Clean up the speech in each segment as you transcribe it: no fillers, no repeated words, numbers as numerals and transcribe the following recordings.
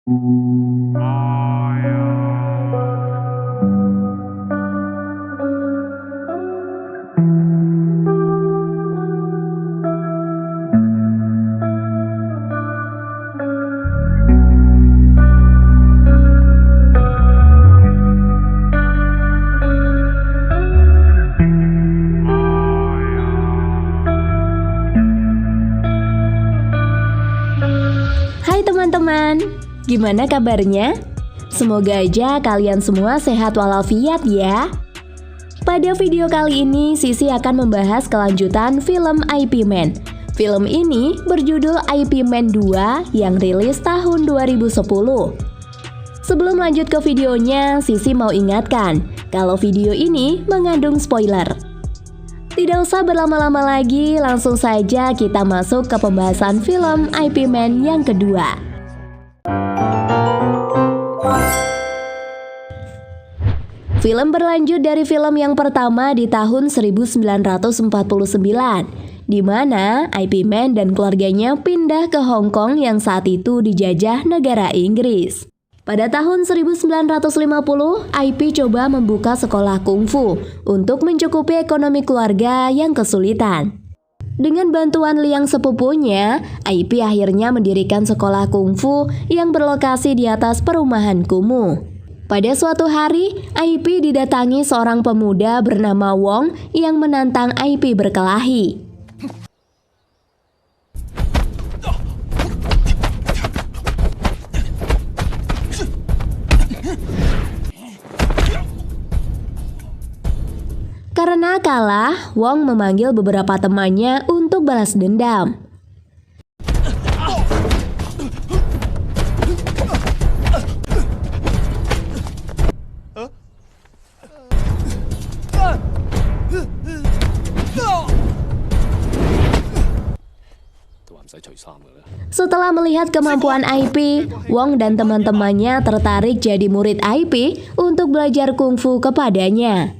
Hai teman-teman, gimana kabarnya? Semoga aja kalian semua sehat walafiat ya. Pada video kali ini, Sisi akan membahas kelanjutan film IP Man. Film ini berjudul IP Man 2 yang rilis tahun 2010. Sebelum lanjut ke videonya, Sisi mau ingatkan kalau video ini mengandung spoiler. Tidak usah berlama-lama lagi, langsung saja kita masuk ke pembahasan film IP Man yang kedua. Film berlanjut dari film yang pertama di tahun 1949, di mana IP Man dan keluarganya pindah ke Hong Kong yang saat itu dijajah negara Inggris. Pada tahun 1950, IP coba membuka sekolah kungfu untuk mencukupi ekonomi keluarga yang kesulitan. Dengan bantuan liang sepupunya, IP akhirnya mendirikan sekolah kungfu yang berlokasi di atas perumahan kumuh. Pada suatu hari, IP didatangi seorang pemuda bernama Wong yang menantang IP berkelahi. Karena kalah, Wong memanggil beberapa temannya untuk balas dendam. Setelah melihat kemampuan IP, Wong dan teman-temannya tertarik jadi murid IP untuk belajar kungfu kepadanya.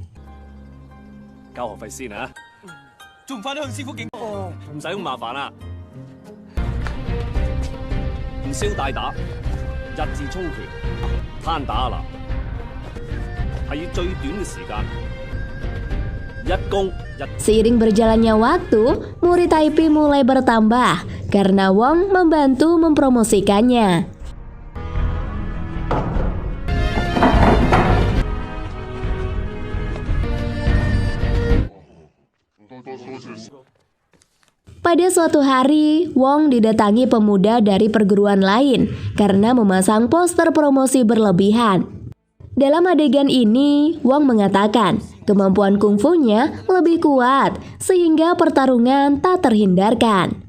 Seiring berjalannya waktu, murid IP mulai bertambah karena Wong membantu mempromosikannya. Pada suatu hari, Wong didatangi pemuda dari perguruan lain karena memasang poster promosi berlebihan. Dalam adegan ini, Wong mengatakan kemampuan kungfunya lebih kuat sehingga pertarungan tak terhindarkan.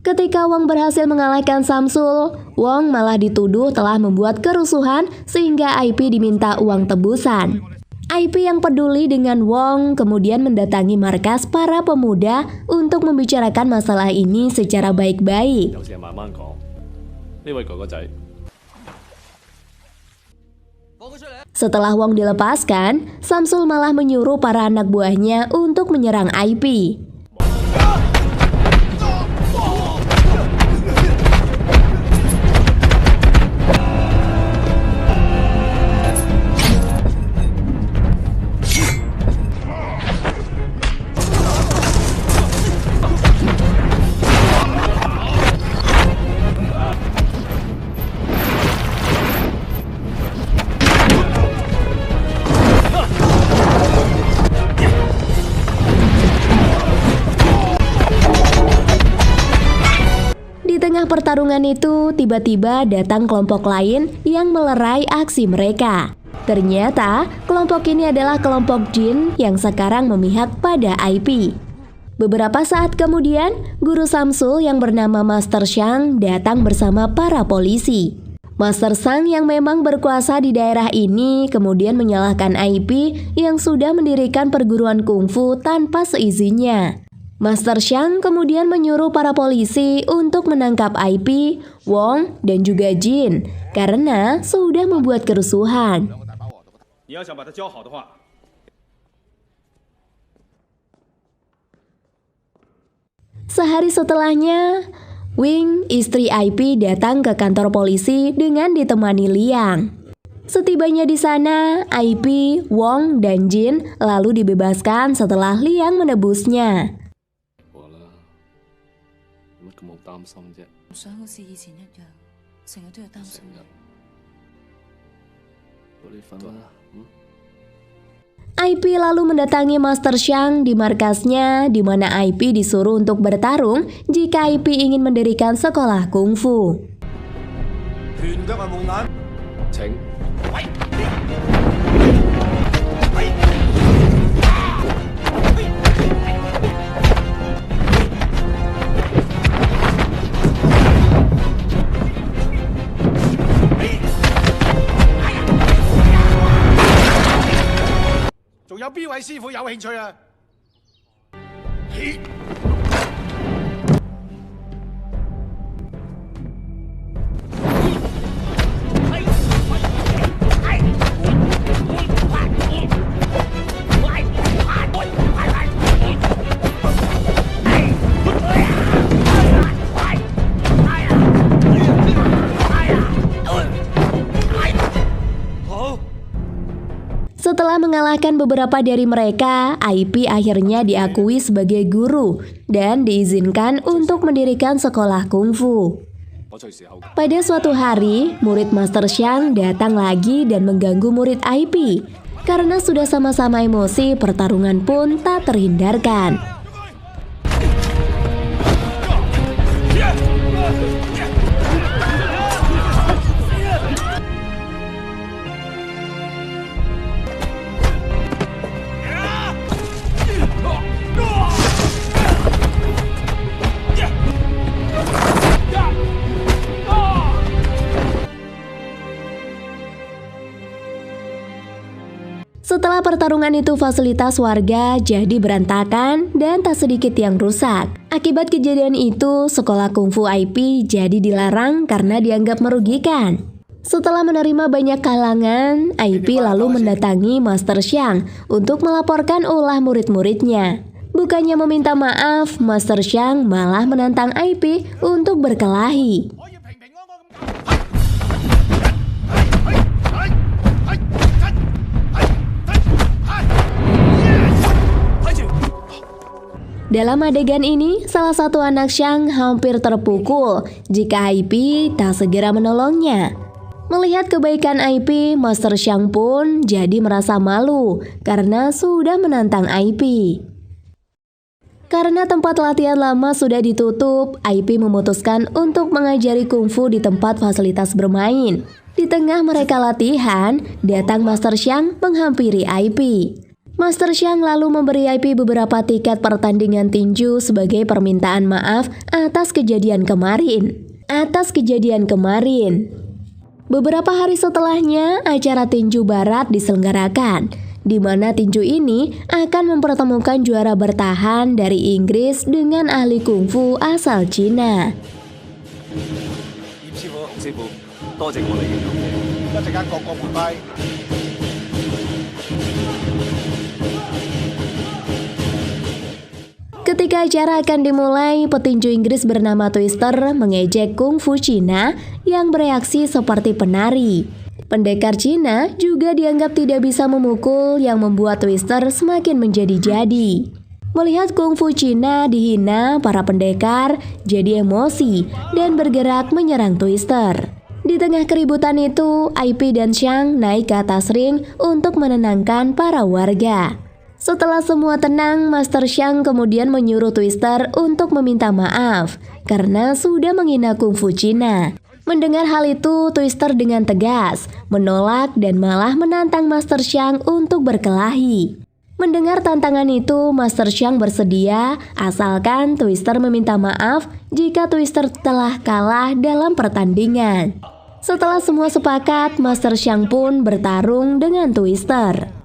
Ketika Wong berhasil mengalahkan Samsul, Wong malah dituduh telah membuat kerusuhan sehingga IP diminta uang tebusan. IP yang peduli dengan Wong kemudian mendatangi markas para pemuda untuk membicarakan masalah ini secara baik-baik. Setelah Wong dilepaskan, Samsul malah menyuruh para anak buahnya untuk menyerang IP. tengah pertarungan itu, tiba-tiba datang kelompok lain yang melerai aksi mereka. Ternyata, kelompok ini adalah kelompok jin yang sekarang memihak pada IP. Beberapa saat kemudian, guru Samsul yang bernama Master Shang datang bersama para polisi. Master Shang yang memang berkuasa di daerah ini kemudian menyalahkan IP yang sudah mendirikan perguruan kungfu tanpa seizinnya. Master Shang kemudian menyuruh para polisi untuk menangkap IP, Wong, dan juga Jin karena sudah membuat kerusuhan. Sehari setelahnya, Wing, istri IP, datang ke kantor polisi dengan ditemani Liang. Setibanya di sana, IP, Wong, dan Jin lalu dibebaskan setelah Liang menebusnya. IP lalu mendatangi Master Shang di markasnya, di mana IP disuruh untuk bertarung jika IP ingin mendirikan sekolah kungfu. Setelah mengalahkan beberapa dari mereka, IP akhirnya diakui sebagai guru dan diizinkan untuk mendirikan sekolah kungfu. Pada suatu hari, murid Master Shang datang lagi dan mengganggu murid IP. Karena sudah sama-sama emosi, pertarungan pun tak terhindarkan. Setelah pertarungan itu, fasilitas warga jadi berantakan dan tak sedikit yang rusak. Akibat kejadian itu, sekolah kungfu IP jadi dilarang karena dianggap merugikan. Setelah menerima banyak kalangan, IP lalu mendatangi Master Shang untuk melaporkan ulah murid-muridnya. Bukannya meminta maaf, Master Shang malah menantang IP untuk berkelahi. Dalam adegan ini, salah satu anak Shang hampir terpukul jika IP tak segera menolongnya. Melihat kebaikan IP, Master Shang pun jadi merasa malu karena sudah menantang IP. Karena tempat latihan lama sudah ditutup, IP memutuskan untuk mengajari kungfu di tempat fasilitas bermain. Di tengah mereka latihan, datang Master Shang menghampiri IP. Master Shang lalu memberi IP beberapa tiket pertandingan tinju sebagai permintaan maaf atas kejadian kemarin. Beberapa hari setelahnya, acara tinju barat diselenggarakan, di mana tinju ini akan mempertemukan juara bertahan dari Inggris dengan ahli kungfu asal Cina. Ketika acara akan dimulai, petinju Inggris bernama Twister mengejek kungfu Cina yang bereaksi seperti penari. Pendekar Cina juga dianggap tidak bisa memukul yang membuat Twister semakin menjadi-jadi. Melihat kungfu Cina dihina, para pendekar jadi emosi dan bergerak menyerang Twister. Di tengah keributan itu, IP dan Shang naik ke atas ring untuk menenangkan para warga. Setelah semua tenang, Master Shang kemudian menyuruh Twister untuk meminta maaf karena sudah menghina kungfu Cina. Mendengar hal itu, Twister dengan tegas menolak dan malah menantang Master Shang untuk berkelahi. Mendengar tantangan itu, Master Shang bersedia asalkan Twister meminta maaf jika Twister telah kalah dalam pertandingan. Setelah semua sepakat, Master Xiang pun bertarung dengan Twister.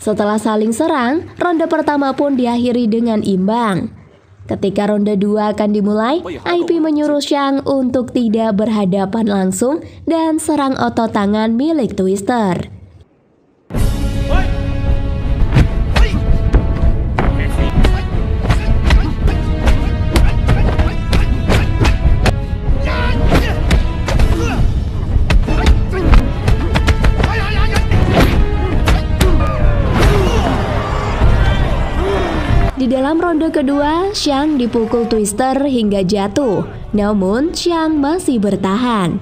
Setelah saling serang, ronde pertama pun diakhiri dengan imbang. Ketika ronde 2 akan dimulai, IP menyuruh Xiang untuk tidak berhadapan langsung dan serang otot tangan milik Twister. Di dalam ronde kedua, Xiang dipukul Twister hingga jatuh. Namun, Xiang masih bertahan.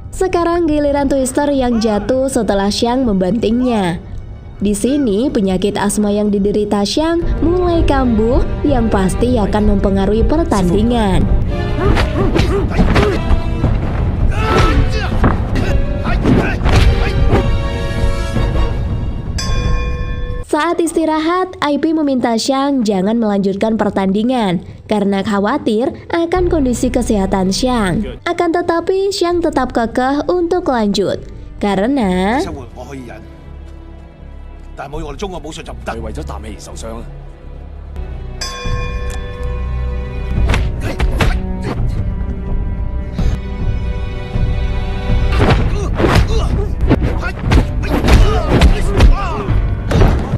Sekarang giliran Twister yang jatuh setelah Xiang membantingnya. Di sini, penyakit asma yang diderita Xiang mulai kambuh yang pasti akan mempengaruhi pertandingan. Saat istirahat, IP meminta Xiang jangan melanjutkan pertandingan karena khawatir akan kondisi kesehatan Xiang. Akan tetapi, Xiang tetap kekeh untuk lanjut karena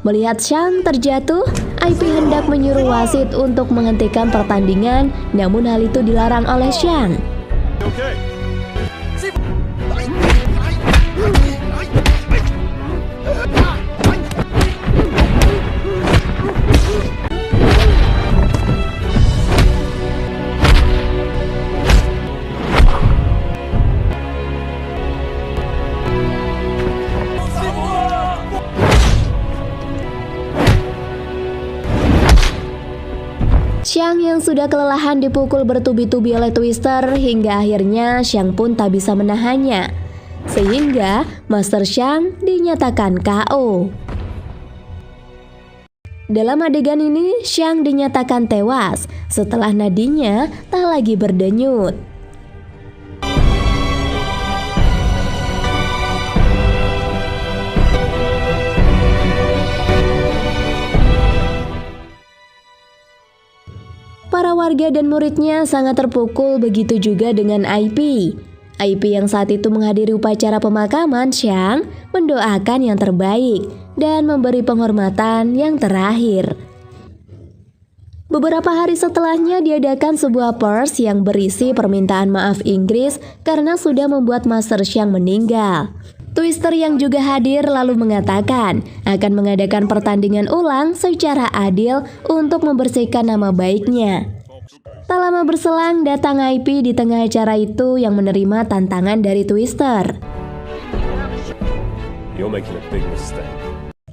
melihat Xiang terjatuh, IP hendak menyuruh wasit untuk menghentikan pertandingan, namun hal itu dilarang oleh Xiang. Xiang yang sudah kelelahan dipukul bertubi-tubi oleh Twister hingga akhirnya Xiang pun tak bisa menahannya. Sehingga Master Xiang dinyatakan KO. Dalam adegan ini, Xiang dinyatakan tewas setelah nadinya tak lagi berdenyut. Para warga dan muridnya sangat terpukul, begitu juga dengan IP. IP yang saat itu menghadiri upacara pemakaman Xiang mendoakan yang terbaik dan memberi penghormatan yang terakhir. Beberapa hari setelahnya diadakan sebuah pers yang berisi permintaan maaf Inggris karena sudah membuat Master Xiang meninggal. Twister yang juga hadir lalu mengatakan akan mengadakan pertandingan ulang secara adil untuk membersihkan nama baiknya. Tak lama berselang datang IP di tengah acara itu yang menerima tantangan dari Twister.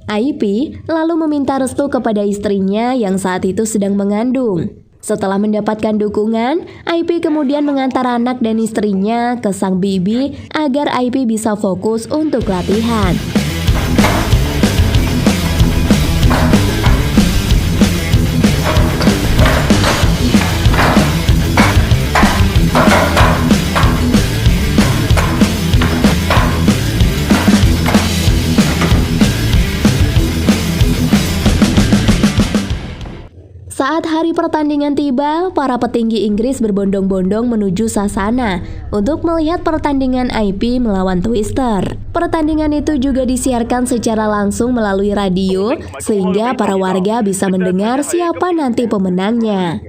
IP lalu meminta restu kepada istrinya yang saat itu sedang mengandung. Setelah mendapatkan dukungan, IP kemudian mengantar anak dan istrinya ke sang bibi agar IP bisa fokus untuk latihan. Saat hari pertandingan tiba, para petinggi Inggris berbondong-bondong menuju sasana untuk melihat pertandingan IP melawan Twister. Pertandingan itu juga disiarkan secara langsung melalui radio, sehingga para warga bisa mendengar siapa nanti pemenangnya.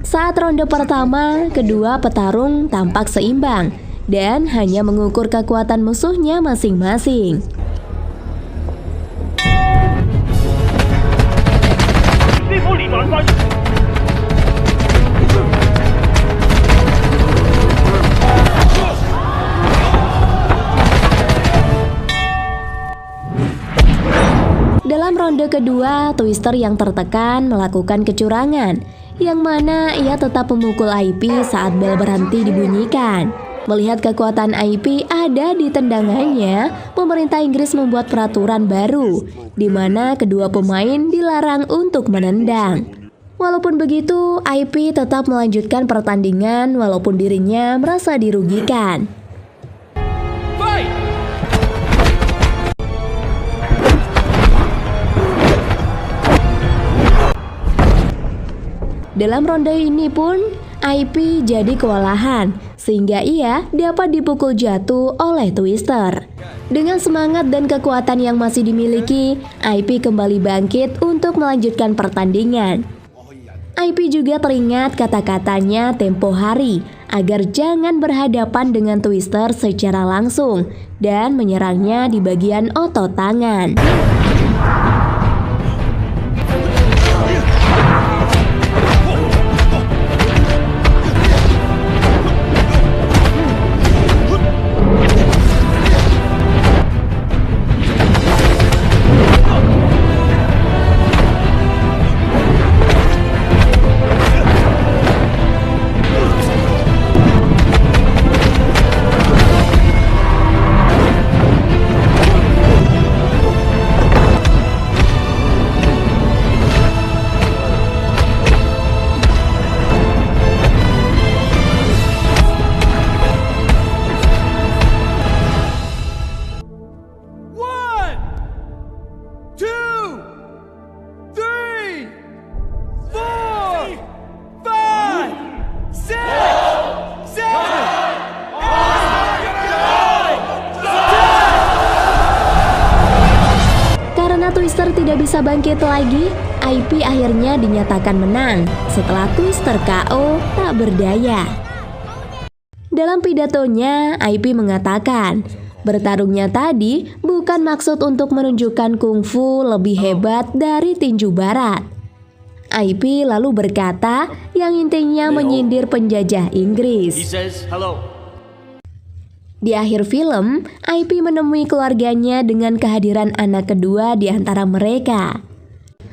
Saat ronde pertama, kedua petarung tampak seimbang dan hanya mengukur kekuatan musuhnya masing-masing. Dalam ronde kedua, Twister yang tertekan melakukan kecurangan, yang mana ia tetap memukul IP saat bel berhenti dibunyikan. Melihat kekuatan IP ada di tendangannya, pemerintah Inggris membuat peraturan baru, di mana kedua pemain dilarang untuk menendang. Walaupun begitu, IP tetap melanjutkan pertandingan walaupun dirinya merasa dirugikan. Dalam ronde ini pun, IP jadi kewalahan, sehingga ia dapat dipukul jatuh oleh Twister. Dengan semangat dan kekuatan yang masih dimiliki, IP kembali bangkit untuk melanjutkan pertandingan. IP juga teringat kata-katanya tempo hari, agar jangan berhadapan dengan Twister secara langsung, dan menyerangnya di bagian otot tangan. Twister tidak bisa bangkit lagi, IP akhirnya dinyatakan menang setelah Twister KO tak berdaya. Dalam pidatonya, IP mengatakan, bertarungnya tadi bukan maksud untuk menunjukkan kungfu lebih hebat dari tinju barat. IP lalu berkata yang intinya menyindir penjajah Inggris. Di akhir film, IP menemui keluarganya dengan kehadiran anak kedua di antara mereka.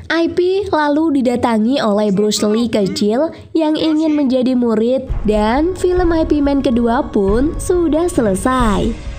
IP lalu didatangi oleh Bruce Lee kecil yang ingin menjadi murid, dan film IP Man kedua pun sudah selesai.